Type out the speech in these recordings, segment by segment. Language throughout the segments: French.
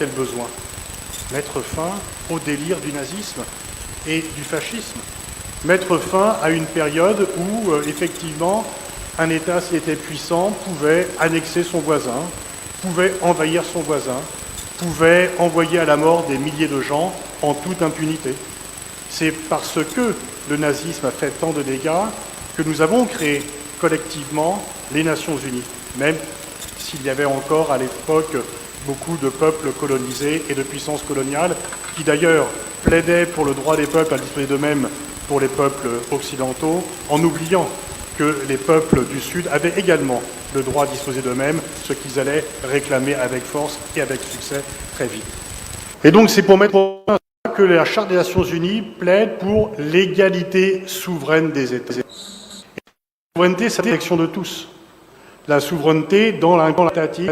quel besoin? Mettre fin au délire du nazisme et du fascisme. Mettre fin à une période où, effectivement, un État, s'il était puissant, pouvait annexer son voisin, pouvait envahir son voisin, pouvait envoyer à la mort des milliers de gens en toute impunité. C'est parce que le nazisme a fait tant de dégâts que nous avons créé collectivement les Nations Unies, même s'il y avait encore à l'époque beaucoup de peuples colonisés et de puissances coloniales qui d'ailleurs plaidaient pour le droit des peuples à disposer d'eux-mêmes pour les peuples occidentaux, en oubliant que les peuples du Sud avaient également le droit à disposer d'eux-mêmes, ce qu'ils allaient réclamer avec force et avec succès très vite. Et donc c'est pour mettre au point que la Charte des Nations Unies plaide pour l'égalité souveraine des États. La souveraineté, c'est la protection de tous. La souveraineté dans l'incantatif,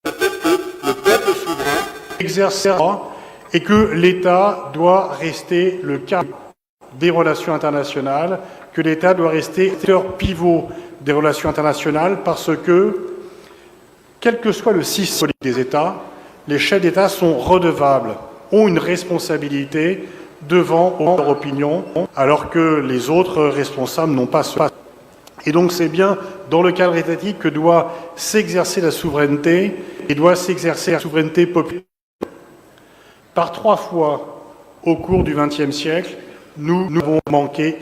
le peuple souverain exercera et que l'État doit rester le cadre des relations internationales, que l'État doit rester acteur pivot des relations internationales parce que, quel que soit le système des États, les chefs d'État sont redevables, ont une responsabilité devant leur opinion, alors que les autres responsables n'ont pas ce. Et donc c'est bien dans le cadre étatique que doit s'exercer la souveraineté et doit s'exercer la souveraineté populaire. Par 3 fois au cours du XXe siècle, nous avons manqué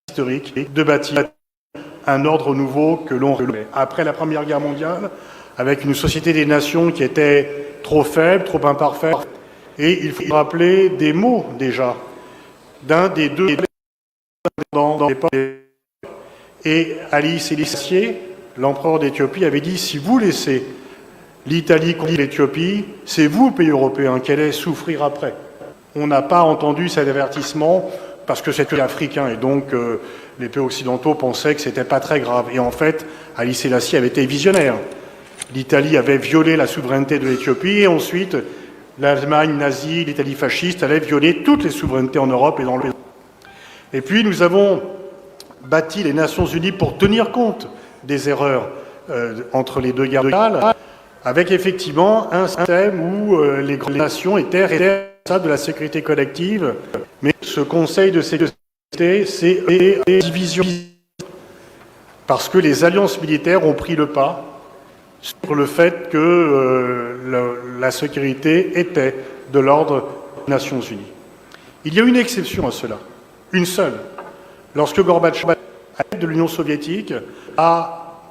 historique de bâtir un ordre nouveau que l'on relève. Après la Première Guerre mondiale, avec une société des nations qui était trop faible, trop imparfaite, et il faut rappeler des mots déjà d'un des deux dans l'époque. Et Ali Sélassié, l'empereur d'Éthiopie, avait dit « Si vous laissez l'Italie contre l'Éthiopie, c'est vous, pays européens, qui allez souffrir après. » On n'a pas entendu cet avertissement parce que c'était africain et donc les pays occidentaux pensaient que c'était pas très grave. Et en fait, Ali Sélassié avait été visionnaire. L'Italie avait violé la souveraineté de l'Éthiopie et ensuite l'Allemagne nazie, l'Italie fasciste allaient violer toutes les souverainetés en Europe et dans le monde. Et puis nous avons bâti les Nations Unies pour tenir compte des erreurs entre les deux guerres mondiales, avec effectivement un système où les grandes nations étaient responsables de la sécurité collective, mais ce Conseil de sécurité, c'est une division, parce que les alliances militaires ont pris le pas sur le fait que la sécurité était de l'ordre des Nations Unies. Il y a une exception à cela, une seule. Lorsque Gorbatchev, à la tête de l'Union soviétique, a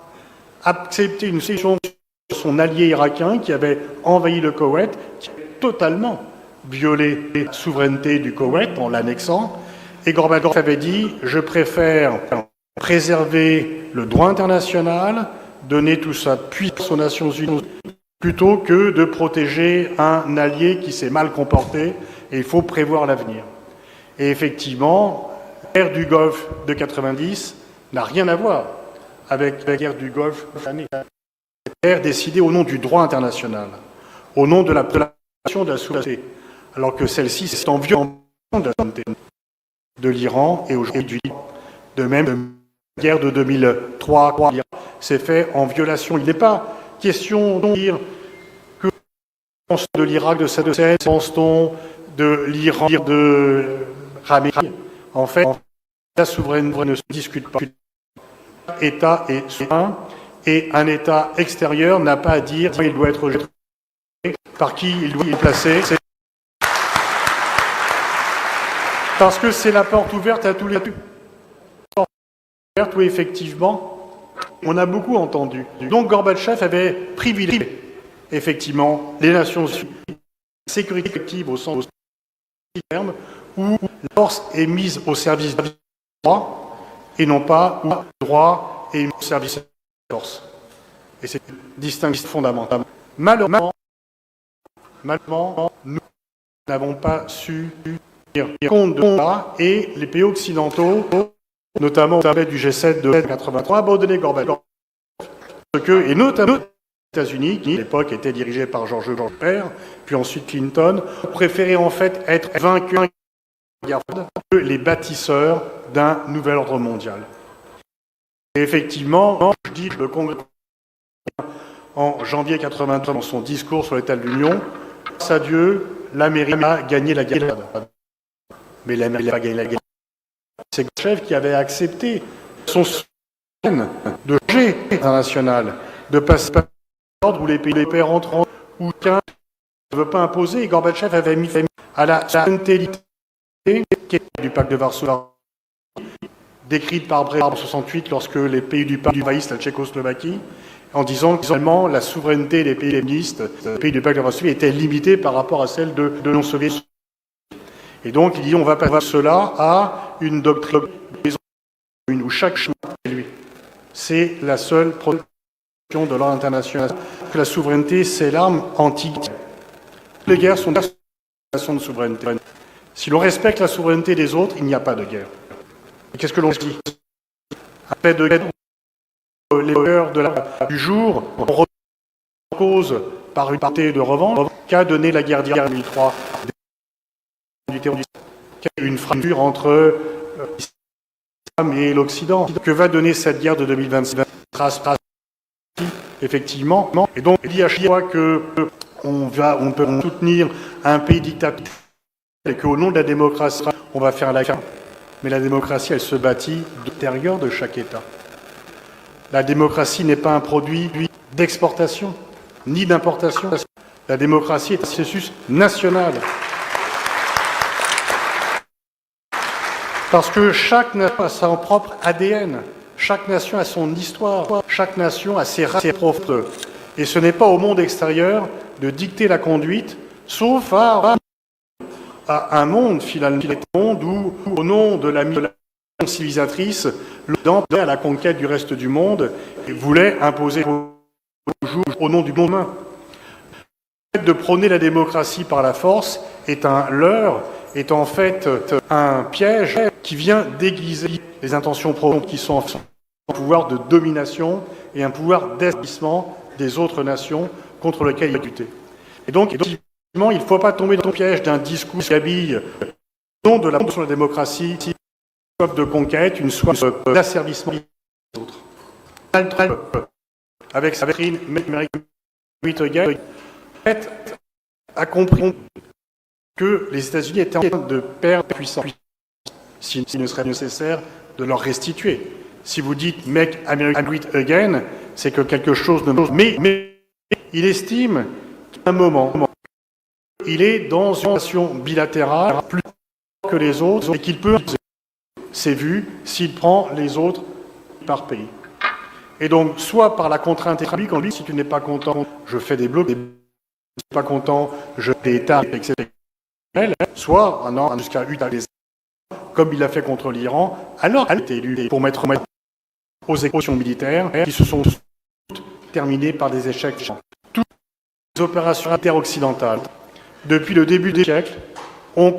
accepté une sélection de son allié irakien qui avait envahi le Koweït, qui avait totalement violé la souveraineté du Koweït en l'annexant, et Gorbatchev avait dit « Je préfère préserver le droit international, donner tout sa puissance aux Nations Unies, plutôt que de protéger un allié qui s'est mal comporté, et il faut prévoir l'avenir. » Et effectivement, la guerre du Golfe de 90 n'a rien à voir avec la guerre du Golfe de l'année. C'est une guerre décidée au nom du droit international, au nom de la préservation de la souveraineté, alors que celle-ci, c'est en violation de la souveraineté de l'Iran et aujourd'hui du Liban. De même, la guerre de 2003 s'est faite en violation. Il n'est pas question de dire que pense de l'Irak, de Saddam Hussein, pense-t-on de l'Iran, de Ramé. En fait, la souveraineté ne se discute pas. L'État est souverain et un État extérieur n'a pas à dire qu'il doit être rejeté, par qui il doit être placé. Parce que c'est la porte ouverte à tous les où effectivement, on a beaucoup entendu. Donc Gorbatchev avait privilégié effectivement les Nations Unies, la sécurité collective au sens du terme, où la force est mise au service du droit et non pas où le droit est mis au service de la force. Et c'est une distinction fondamentale. Malheureusement, nous n'avons pas su tenir compte de ça et les pays occidentaux, notamment au sommet du G7 de 1983, abandonné Gorbatchev, et notamment les États-Unis, qui à l'époque étaient dirigés par George Bush, puis ensuite Clinton, préféraient en fait être vaincus que les bâtisseurs d'un nouvel ordre mondial. Et effectivement, je dis le Congrès en janvier 1983 dans son discours sur l'état de l'Union, grâce à Dieu, l'Amérique a gagné la guerre. Mais l'Amérique n'a pas gagné la guerre. C'est Gorbatchev qui avait accepté son soutien de changer international, de passer par l'ordre où les pays rentrent en où qu'un ne veut pas imposer. Et Gorbatchev avait mis à la souveraineté du pacte de Varsovie, décrite par Brezhnev en 1968 lorsque les pays du pacte envahissent la Tchécoslovaquie, en disant que seulement la souveraineté des pays communistes, des pays du pacte de Varsovie, était limitée par rapport à celle de l'Union soviétique. Et donc il dit on va passer cela à une doctrine où chaque chemin est lui. C'est la seule protection de l'ordre international. Que la souveraineté, c'est l'arme antique. Les guerres sont des déclarations de souveraineté. Si l'on respecte la souveraineté des autres, il n'y a pas de guerre. Et qu'est-ce que l'on dit? Après de guerre, les heures du jour, on remet en cause par une partie de revanche qu'a donné la guerre d'Irak en 2003 du terrorisme, qu'a eu une fracture entre l'islam et l'Occident. Que va donner cette guerre de 2026? Effectivement. Et donc, il dit à chaque fois qu'on peut soutenir un pays dictatorial et qu'au nom de la démocratie, on va faire la guerre. Mais la démocratie, elle se bâtit de l'intérieur de chaque État. La démocratie n'est pas un produit d'exportation, ni d'importation. La démocratie est un processus national. Parce que chaque nation a son propre ADN, chaque nation a son histoire, chaque nation a ses racines propres. Et ce n'est pas au monde extérieur de dicter la conduite, sauf à un monde, finalement, un monde où, au nom de la mission civilisatrice, l'Occident, à la conquête du reste du monde, et voulait imposer au nom du monde humain. Le fait de prôner la démocratie par la force est un leurre, est en fait un piège qui vient déguiser les intentions profondes qui sont un pouvoir de domination et un pouvoir d'asservissement des autres nations contre lesquelles il a lutté. Et donc, effectivement, il ne faut pas tomber dans le piège d'un discours qui habille au nom de la démocratie, une soif de conquête, une soif d'asservissement des autres. Donald Trump, avec sa doctrine Make America Great Again, a compris que les États-Unis étaient en train de perdre puissance, s'il ne serait nécessaire de leur restituer. Si vous dites « Make America Great Again », c'est que quelque chose ne marche. Mais il estime qu'à un moment, il est dans une relation bilatérale plus que les autres et qu'il peut, c'est vu, s'il prend les autres par pays. Et donc, soit par la contrainte économique, on dit « Si tu n'es pas content, je fais des blocs, si tu n'es pas content, je fais des tarifs, etc. » Soit, jusqu'à utiliser comme il l'a fait contre l'Iran, alors qu'il a été élu pour mettre aux exécutions militaires qui se sont terminées par des échecs. Toutes les opérations interoccidentales, depuis le début du siècle, ont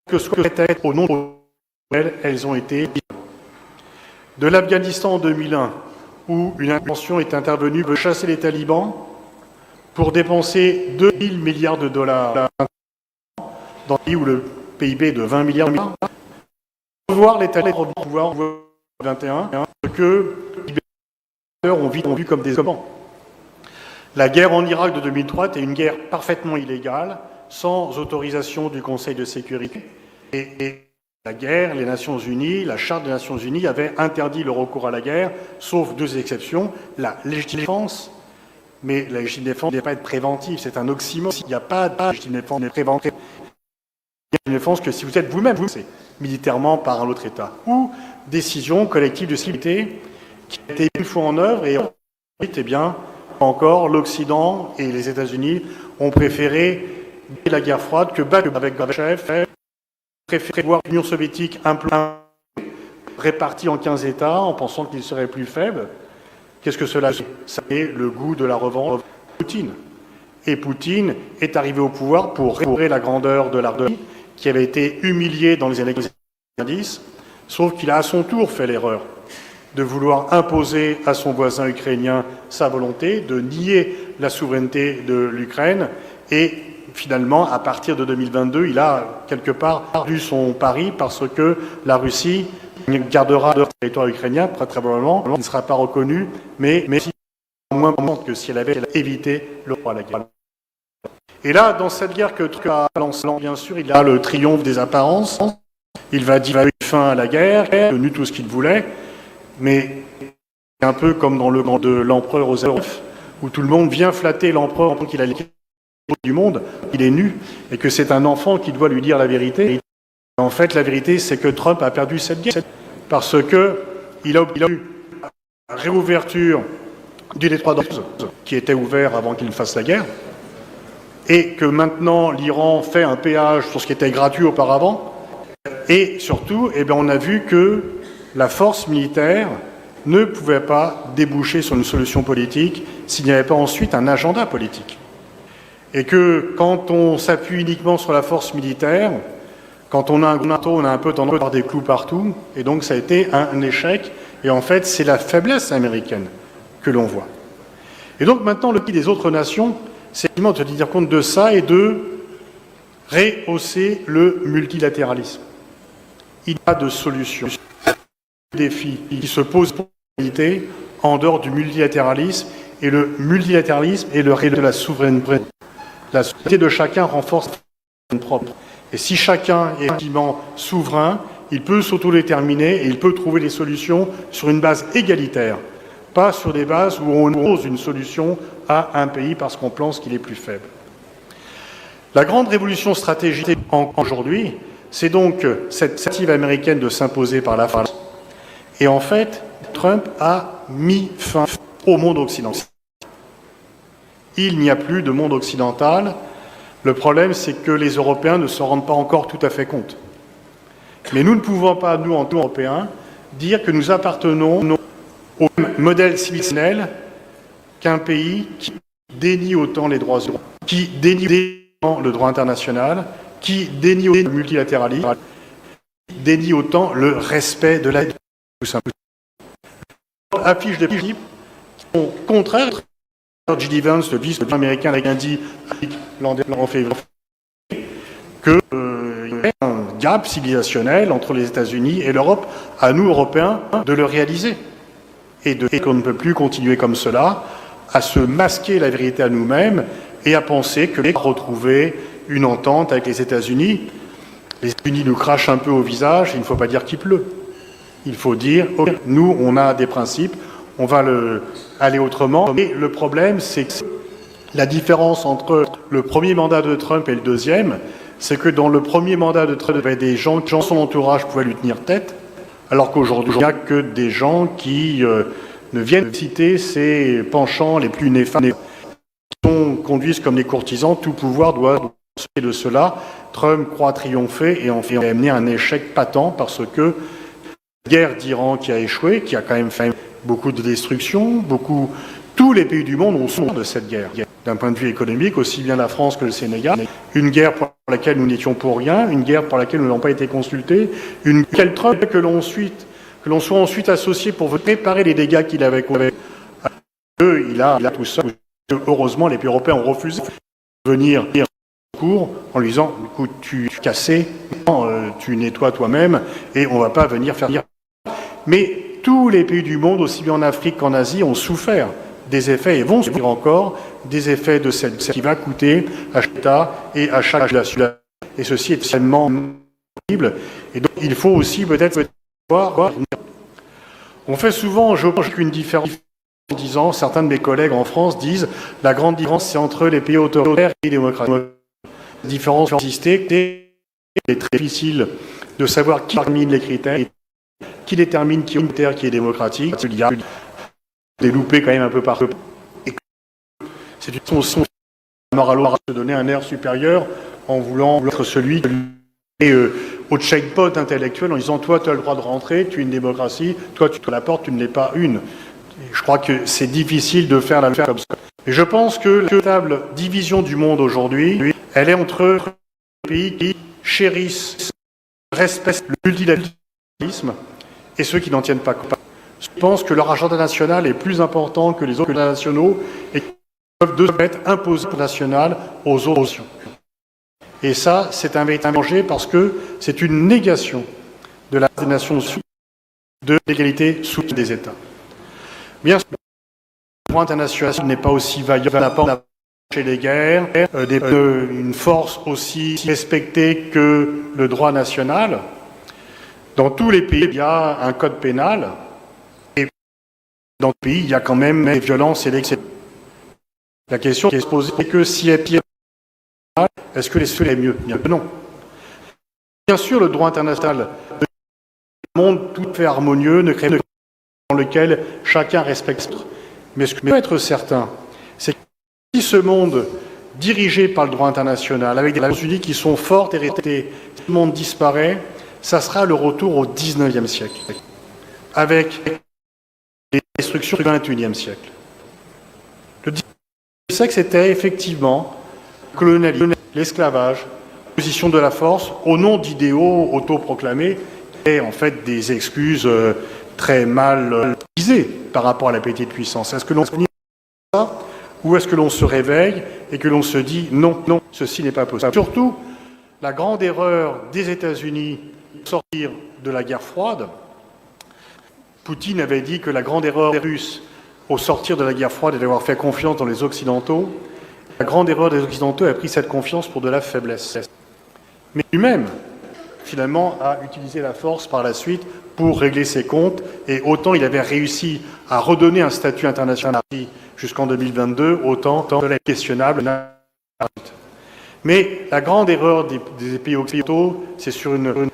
que ce que peut-être au nom de elles ont été. De l'Afghanistan en 2001, où une intervention est intervenue pour chasser les talibans, pour dépenser 2 000 milliards de dollars dans un pays où le PIB est de 20 milliards de dollars, voir les talibans au pouvoir en 2021, que les libérateurs ont vu comme des occupants. La guerre en Irak de 2003 était une guerre parfaitement illégale, sans autorisation du Conseil de sécurité. Et la guerre, les Nations Unies, la Charte des Nations Unies avait interdit le recours à la guerre, sauf 2 exceptions, la légitime défense. Mais la légitime défense ne doit pas être préventive, c'est un oxymore. Il n'y a pas de légitime défense préventive. Il y a une défense que si vous êtes vous-même, c'est militairement par un autre État. Ou décision collective de sécurité qui a été une fois en œuvre et ensuite, eh bien, encore, l'Occident et les États-Unis ont préféré la guerre froide que battre avec Gorbatchev, préféré voir l'Union soviétique répartie en 15 États en pensant qu'il serait plus faible. Qu'est-ce que cela fait? Ça fait le goût de la revanche de Poutine. Et Poutine est arrivé au pouvoir pour restaurer la grandeur de la Russie, qui avait été humiliée dans les années 90, sauf qu'il a à son tour fait l'erreur de vouloir imposer à son voisin ukrainien sa volonté, de nier la souveraineté de l'Ukraine, et finalement, à partir de 2022, il a quelque part perdu son pari parce que la Russie gardera le territoire ukrainien, très probablement, il ne sera pas reconnu, mais moins que si elle avait évité le droit à la guerre. Et là, dans cette guerre que Trump a lancée, bien sûr, il a le triomphe des apparences. Il va dire fin à la guerre, il a tenu tout ce qu'il voulait, mais c'est un peu comme dans le grand de l'empereur aux elfes, où tout le monde vient flatter l'empereur pour qu'il a les du monde, il est nu, et que c'est un enfant qui doit lui dire la vérité. Et en fait, la vérité, c'est que Trump a perdu cette guerre, parce que il a eu la réouverture du détroit d'Ormuz, qui était ouvert avant qu'il ne fasse la guerre, et que maintenant l'Iran fait un péage sur ce qui était gratuit auparavant. Et surtout, on a vu que la force militaire ne pouvait pas déboucher sur une solution politique s'il n'y avait pas ensuite un agenda politique. Et que quand on s'appuie uniquement sur la force militaire, quand on a un marteau, on a un peu tendance à avoir des clous partout, et donc ça a été un échec. Et en fait, c'est la faiblesse américaine que l'on voit. Et donc maintenant, le défi des autres nations, c'est effectivement de tenir compte de ça et de rehausser le multilatéralisme. Il n'y a pas de solution. Le défi qui se pose pour l'humanité en dehors du multilatéralisme, et le multilatéralisme est le réel de la souveraineté. La souveraineté de chacun renforce la souveraineté propre. Et si chacun est effectivement souverain, il peut s'autodéterminer et il peut trouver des solutions sur une base égalitaire, pas sur des bases où on pose une solution à un pays parce qu'on pense qu'il est plus faible. La grande révolution stratégique aujourd'hui, c'est donc cette initiative américaine de s'imposer par la France. Et en fait, Trump a mis fin au monde occidental. Il n'y a plus de monde occidental. Le problème, c'est que les Européens ne s'en rendent pas encore tout à fait compte. Mais nous ne pouvons pas, nous, en tant qu'Européens, dire que nous appartenons au même modèle civilisationnel qu'un pays qui dénie autant les droits humains, qui dénie le droit international, qui dénie autant le multilatéralisme, qui dénie autant le respect de la vie. Tout simplement. Affiche des principes qui sont contraires. J.D. Vance, le vice-président américain, a dit en février qu'il y a un gap civilisationnel entre les États-Unis et l'Europe, à nous, Européens, de le réaliser. Et qu'on ne peut plus continuer comme cela, à se masquer la vérité à nous-mêmes et à penser que l'on va retrouver une entente avec les États-Unis. Les États-Unis nous crachent un peu au visage, il ne faut pas dire qu'il pleut. Il faut dire, okay, nous, on a des principes, on va aller autrement. Mais le problème, c'est que la différence entre le premier mandat de Trump et le deuxième, c'est que dans le premier mandat de Trump, il y avait des gens qui, dans son entourage, pouvaient lui tenir tête, alors qu'aujourd'hui, il n'y a que des gens qui ne viennent citer ses penchants les plus néfastes, qui conduisent comme des courtisans. Tout pouvoir doit sortir de cela. Trump croit triompher et en fait amener un échec patent parce que la guerre d'Iran qui a échoué, qui a quand même fait beaucoup de destruction, tous les pays du monde ont souffert de cette guerre. D'un point de vue économique, aussi bien la France que le Sénégal, une guerre pour laquelle nous n'étions pour rien, une guerre pour laquelle nous n'avons pas été consultés, quel Trump que l'on soit ensuite associé pour réparer les dégâts qu'il avait causés. Il a tout ça. Heureusement, les pays européens ont refusé de venir au cours en lui disant, écoute, tu es cassé, tu nettoies toi-même et on ne va pas venir faire dire. Mais tous les pays du monde, aussi bien en Afrique qu'en Asie, ont souffert des effets et vont souffrir encore des effets de cette qui va coûter à chaque État et à chaque nation. Et ceci est extrêmement terrible. Et donc, il faut aussi peut-être voir. On fait souvent, je pense qu'une différence en disant, certains de mes collègues en France disent, la grande différence, c'est entre les pays autoritaires et les démocratiques. La différence existait, il est très difficile de savoir qui détermine les critères, qui détermine qui est autoritaire, qui est démocratique. Il y a des loupés quand même un peu partout. C'est une façon alors se donner un air supérieur en voulant être celui qui est au checkpoint intellectuel en disant toi tu as le droit de rentrer, tu es une démocratie, toi tu te la portes, tu ne l'es pas une. Et je crois que c'est difficile de faire la comme ça. Et je pense que la véritable division du monde aujourd'hui, elle est entre les pays qui chérissent, respectent le multilatéralisme et ceux qui n'en tiennent pas compte. Je pense que leur agenda national est plus important que les autres nationaux et qu'ils peuvent de fait imposer national aux autres nations. Et ça, c'est un véritable danger parce que c'est une négation de la des Nations Unies de l'égalité sous des États. Bien sûr, le droit international n'est pas aussi vaillant, n'a pas chez les guerres, une force aussi respectée que le droit national. Dans tous les pays, il y a un code pénal, et dans le pays, il y a quand même des violences et l'excès. La question qui est posée, c'est que si est pire, est-ce que les faits est mieux? Non. Bien sûr, le droit international, le monde tout fait harmonieux, ne crée pas dans lequel chacun respecte l'autre. Mais ce que peut être certain, c'est que si ce monde dirigé par le droit international, avec des Nations Unies qui sont fortes et répétées, si le monde disparaît, ça sera le retour au XIXe siècle, avec les destructions du XXIe siècle. Le XIXe siècle, c'était effectivement le colonialisme, l'esclavage, l'opposition de la force, au nom d'idéaux autoproclamés, et en fait des excuses très mal utilisées par rapport à la pété de puissance. Est-ce que l'on se finit ça, ou est-ce que l'on se réveille et que l'on se dit non, non, ceci n'est pas possible? Surtout, la grande erreur des États-Unis de sortir de la guerre froide. Poutine avait dit que la grande erreur des Russes au sortir de la guerre froide est d'avoir fait confiance dans les Occidentaux. La grande erreur des Occidentaux a pris cette confiance pour de la faiblesse. Mais lui-même, finalement, a utilisé la force par la suite pour régler ses comptes, et autant il avait réussi à redonner un statut international jusqu'en 2022, autant cela est questionnable. Mais la grande erreur des pays occidentaux, c'est sur une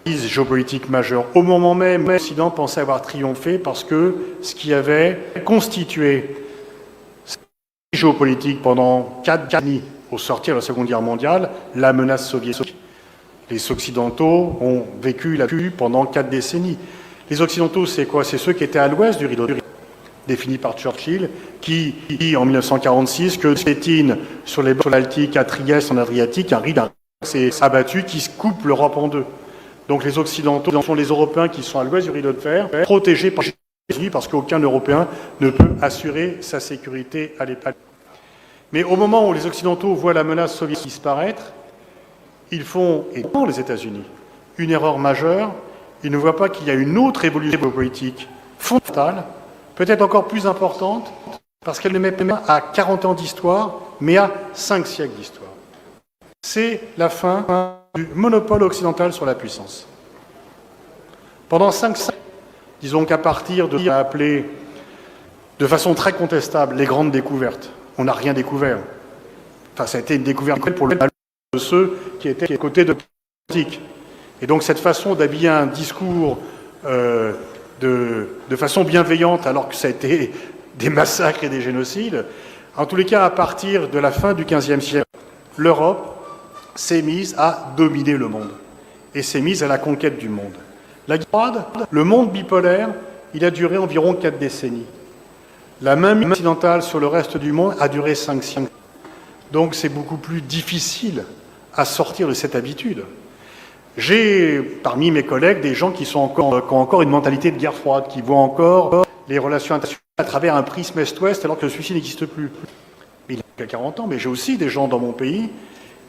crise géopolitique majeure. Au moment même, l'Occident pensait avoir triomphé parce que ce qui avait constitué cette crise géopolitique pendant 4 décennies au sortir de la Seconde Guerre mondiale, la menace soviétique. Les Occidentaux ont vécu là-dessus pendant 4 décennies. Les Occidentaux, c'est quoi? C'est ceux qui étaient à l'ouest du rideau, défini par Churchill, qui dit en 1946 que Stettin, sur les bords baltiques, à Trieste, en Adriatique, un rideau s'est abattu qui coupe l'Europe en deux. Donc les Occidentaux sont les Européens qui sont à l'ouest du rideau de fer, protégés par les États-Unis parce qu'aucun Européen ne peut assurer sa sécurité à l'époque. Mais au moment où les Occidentaux voient la menace soviétique disparaître, ils font, et dans les États-Unis, une erreur majeure. Ils ne voient pas qu'il y a une autre évolution géopolitique fondamentale, peut-être encore plus importante, parce qu'elle ne met pas à 40 ans d'histoire, mais à 5 siècles d'histoire. C'est la fin du monopole occidental sur la puissance. Pendant 5 siècles, disons qu'à partir de ce qu'on a appelé de façon très contestable les grandes découvertes, on n'a rien découvert. Enfin, ça a été une découverte pour le de ceux qui étaient à côté de politique. Et donc cette façon d'habiller un discours de façon bienveillante, alors que ça a été des massacres et des génocides, en tous les cas, à partir de la fin du XVe siècle, l'Europe s'est mise à dominer le monde et s'est mise à la conquête du monde. La guerre froide, le monde bipolaire, il a duré environ 4 décennies. La main occidentale sur le reste du monde a duré 5 siècles. Donc c'est beaucoup plus difficile à sortir de cette habitude. J'ai parmi mes collègues des gens qui ont encore une mentalité de guerre froide, qui voient encore les relations internationales à travers un prisme Est-Ouest alors que celui-ci n'existe plus. Il y a 40 ans, mais j'ai aussi des gens dans mon pays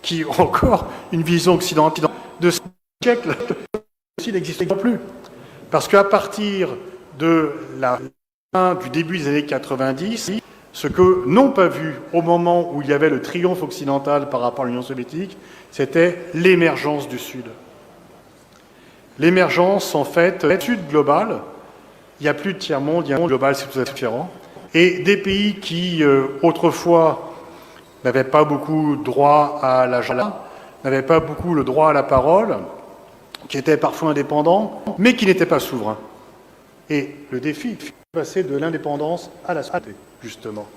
qui ont encore une vision occidentale de ce siècle qui n'existe plus. Parce qu'à partir de la fin du début des années 90, ce que n'ont pas vu au moment où il y avait le triomphe occidental par rapport à l'Union soviétique, c'était l'émergence du Sud. L'émergence, en fait, du Sud global, il n'y a plus de tiers-monde, il y a un monde global, c'est tout à fait différent. Et des pays qui, autrefois, n'avaient pas beaucoup droit à l'agenda, n'avaient pas beaucoup le droit à la parole, qui étaient parfois indépendants, mais qui n'étaient pas souverains. Et le défi, c'est de passer de l'indépendance à la souveraineté, justement.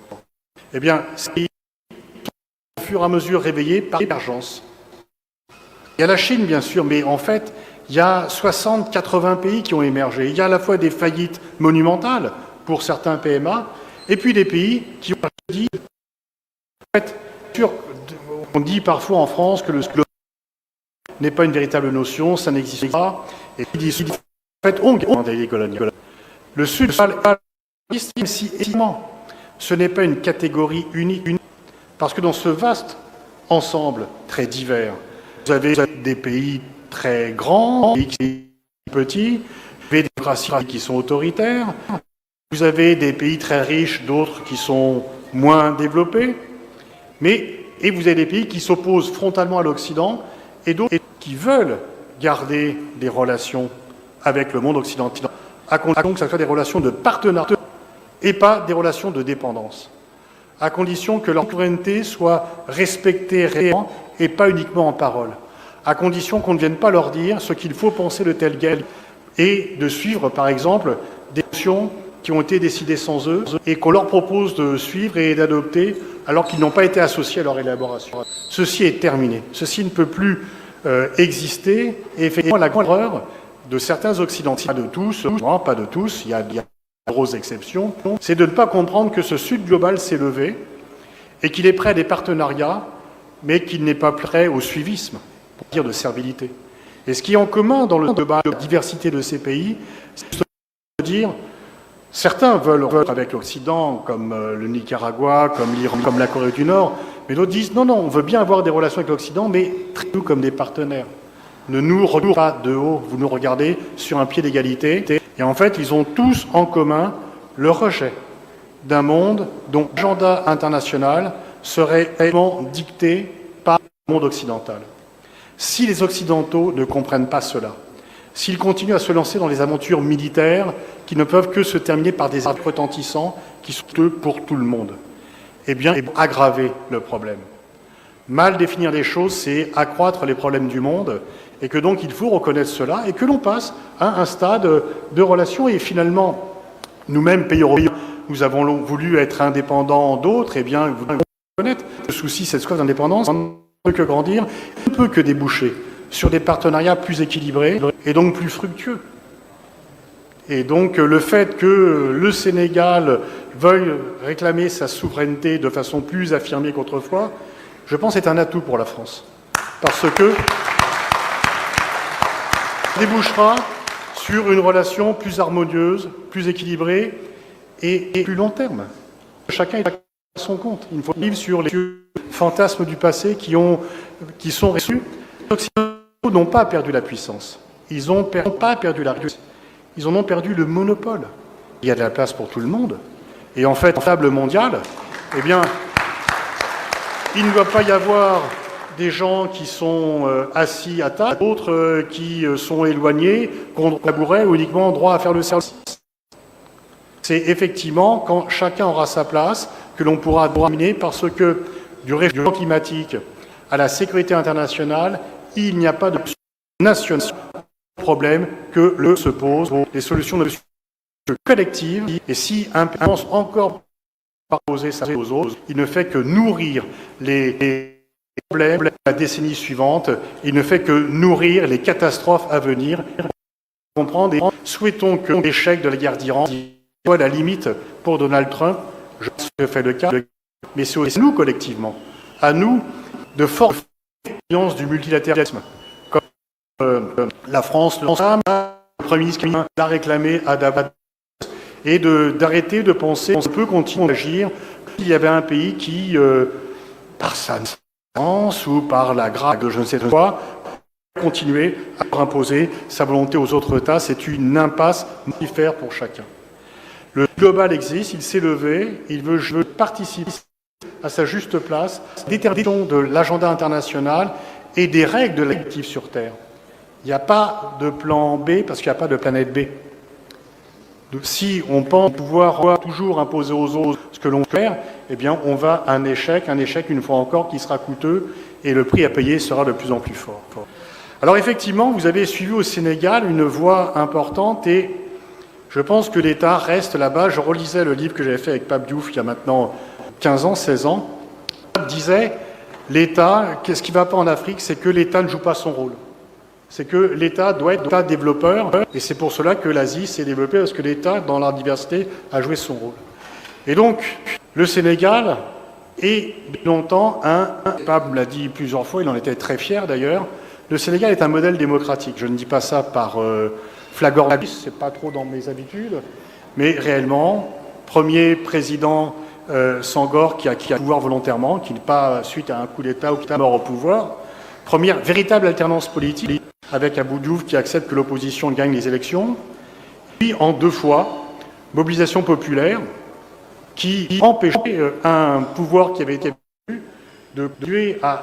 Eh bien, c'est au fur et à mesure réveillé par l'émergence. Il y a la Chine, bien sûr, mais en fait, il y a 60-80 pays qui ont émergé. Il y a à la fois des faillites monumentales pour certains PMA, et puis des pays qui ont dit, en fait, on dit parfois en France que le n'est pas une véritable notion, ça n'existe pas, et qui disent, en fait, on des colonies. Le Sud, ce n'est pas une catégorie unique, parce que dans ce vaste ensemble très divers, vous avez des pays très grands, des pays petits, vous avez des démocraties qui sont autoritaires, vous avez des pays très riches, d'autres qui sont moins développés, Et vous avez des pays qui s'opposent frontalement à l'Occident et d'autres qui veulent garder des relations avec le monde occidental, à condition que ce soit des relations de partenariat et pas des relations de dépendance, à condition que leur souveraineté soit respectée réellement et pas uniquement en parole, à condition qu'on ne vienne pas leur dire ce qu'il faut penser de telle guerre et de suivre, par exemple, des options qui ont été décidées sans eux et qu'on leur propose de suivre et d'adopter alors qu'ils n'ont pas été associés à leur élaboration. Ceci est terminé. Ceci ne peut plus exister. Et effectivement, la grande erreur de certains Occidentaux, pas de tous, il y a de grosses exceptions, c'est de ne pas comprendre que ce Sud global s'est levé et qu'il est prêt à des partenariats, mais qu'il n'est pas prêt au suivisme, pour dire de servilité. Et ce qui est en commun dans le débat de la diversité de ces pays, c'est de dire certains veulent avec l'Occident, comme le Nicaragua, comme l'Iran, comme la Corée du Nord, mais d'autres disent non, on veut bien avoir des relations avec l'Occident, mais traitez-nous comme des partenaires. Ne nous regardez pas de haut, vous nous regardez sur un pied d'égalité. Et en fait, ils ont tous en commun le rejet d'un monde dont l'agenda international serait réellement dicté par le monde occidental. Si les Occidentaux ne comprennent pas cela, s'ils continuent à se lancer dans des aventures militaires qui ne peuvent que se terminer par des actes retentissants qui sont eux pour tout le monde, eh bien, ils vont aggraver le problème. Mal définir les choses, c'est accroître les problèmes du monde, et que donc il faut reconnaître cela, et que l'on passe à un stade de relation, et finalement, nous-mêmes, pays européens, nous avons voulu être indépendants d'autres, eh bien, vous devez reconnaître le souci, cette soif d'indépendance, ne peut que grandir, ne peut que déboucher sur des partenariats plus équilibrés, et donc plus fructueux. Et donc le fait que le Sénégal veuille réclamer sa souveraineté de façon plus affirmée qu'autrefois, je pense est un atout pour la France. Parce que ça débouchera sur une relation plus harmonieuse, plus équilibrée et plus long terme. Chacun est à son compte. Il faut vivre sur les fantasmes du passé qui sont reçus. Les Occidentaux n'ont pas perdu la puissance. Ils n'ont pas perdu la richesse. Ils en ont perdu le monopole. Il y a de la place pour tout le monde. Et en fait, en table mondiale, eh bien, il ne doit pas y avoir des gens qui sont assis à table, d'autres qui sont éloignés, qu'on tabouret ou uniquement droit à faire le service. C'est effectivement quand chacun aura sa place que l'on pourra dominer, parce que du réchauffement climatique à la sécurité internationale, il n'y a pas de national problème que le se pose, les solutions de collectives, et si un pays pense encore par poser ça aux autres, il ne fait que nourrir les problèmes de la décennie suivante, il ne fait que nourrir les catastrophes à venir. Comprendre et souhaitons que l'échec de la guerre d'Iran soit la limite pour Donald Trump, je pense que fait le cas, mais c'est aussi nous collectivement, à nous de forcer l'influence du multilatéralisme. La France, le Premier ministre l'a réclamé à Davos, et d'arrêter de penser qu'on peut continuer à agir s'il y avait un pays qui, par sa naissance ou par la grâce de je ne sais quoi, continuer à imposer sa volonté aux autres États. C'est une impasse mortifère pour chacun. Le global existe, il s'est levé, il veut participer à sa juste place, détermination de l'agenda international et des règles de l'actif sur Terre. Il n'y a pas de plan B parce qu'il n'y a pas de planète B. Donc, si on pense pouvoir toujours imposer aux autres ce que l'on peut faire, eh bien on va à un échec une fois encore qui sera coûteux et le prix à payer sera de plus en plus fort. Alors effectivement, vous avez suivi au Sénégal une voie importante et je pense que l'État reste là-bas. Je relisais le livre que j'avais fait avec Pape Diouf il y a maintenant 15 ans, 16 ans. Pape disait, l'État, qu'est-ce qui ne va pas en Afrique, c'est que l'État ne joue pas son rôle. C'est que l'État doit être État développeur, et c'est pour cela que l'Asie s'est développée, parce que l'État, dans la diversité, a joué son rôle. Et donc, le Sénégal est longtemps Pape l'a dit plusieurs fois, il en était très fier d'ailleurs, le Sénégal est un modèle démocratique. Je ne dis pas ça par flagornerie, c'est pas trop dans mes habitudes, mais réellement, premier président Senghor qui a le pouvoir volontairement, qui n'est pas suite à un coup d'État ou qui est mort au pouvoir, première véritable alternance politique, avec Abou Diouf qui accepte que l'opposition gagne les élections, puis en 2 fois, mobilisation populaire qui empêchait un pouvoir qui avait été élu de tuer à